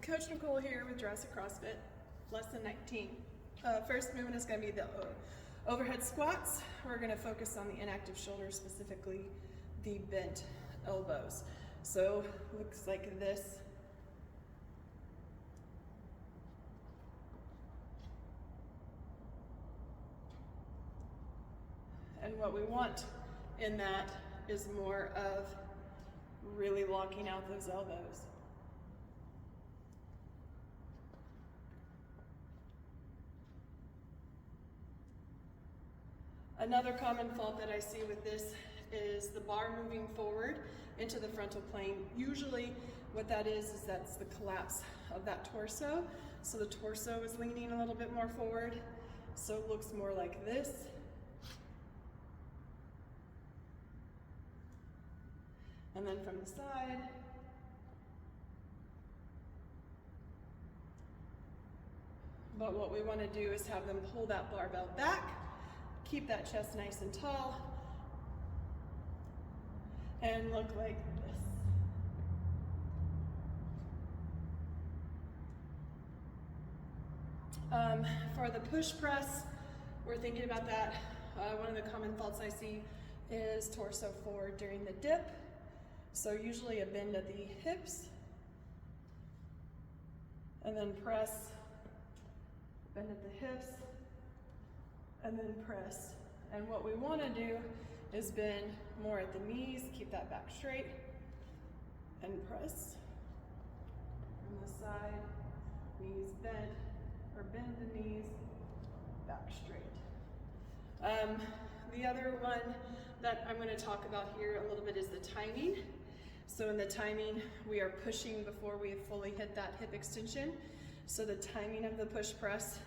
Coach Nicole here with Jurassic CrossFit, lesson 19. First movement is going to be the overhead squats. We're going to focus on the inactive shoulders, specifically the bent elbows. So looks like this. And what we want in that is more of really locking out those elbows. Another common fault that I see with this is the bar moving forward into the frontal plane. Usually what that is that's the collapse of that torso. So the torso is leaning a little bit more forward, so it looks more like this. And then from the side, but what we want to do is have them pull that barbell back, keep that chest nice and tall, and look like this. For the push press, we're thinking about that. One of the common faults I see is torso forward during the dip. So usually a bend at the hips, and then press, bend at the hips, and then press. And what we want to do is bend more at the knees, keep that back straight, and press. From the side, knees bent, or bend the knees, back straight. The other one that I'm going to talk about here a little bit is the timing. So in the timing, we are pushing before we have fully hit that hip extension. So the timing of the push press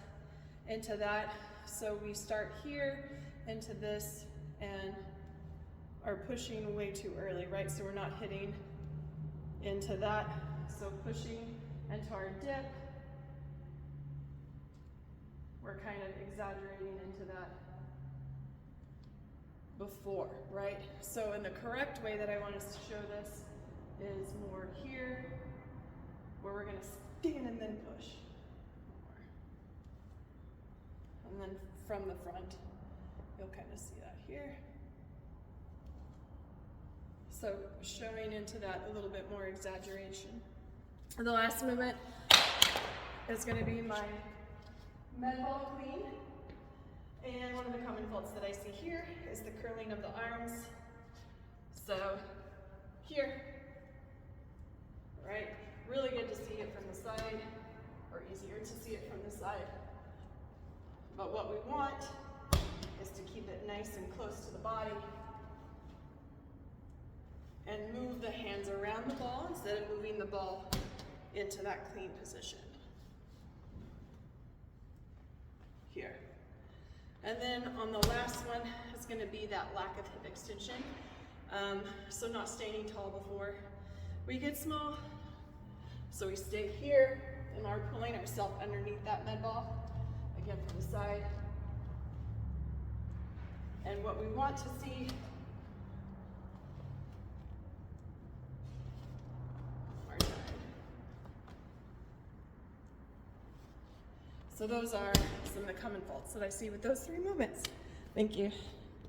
into that. So we start here into this and are pushing way too early, right? So we're not hitting into that. So pushing into our dip, we're kind of exaggerating into that before, right? So in the correct way that I want us to show this is more here, where we're going to stand and then push. And then from the front, you'll kind of see that here. So showing into that a little bit more exaggeration. And the last movement is going to be my med ball clean. And one of the common faults that I see here is the curling of the arms. So here, right? Really good to see it from the side, or easier to see it from the side. But what we want is to keep it nice and close to the body and move the hands around the ball instead of moving the ball into that clean position. Here. And then on the last one is going to be that lack of hip extension. So not standing tall before we get small. So we stay here and are pulling ourselves underneath that med ball, again from the side. And what we want to see our side. So those are some of the common faults that I see with those three movements. Thank you.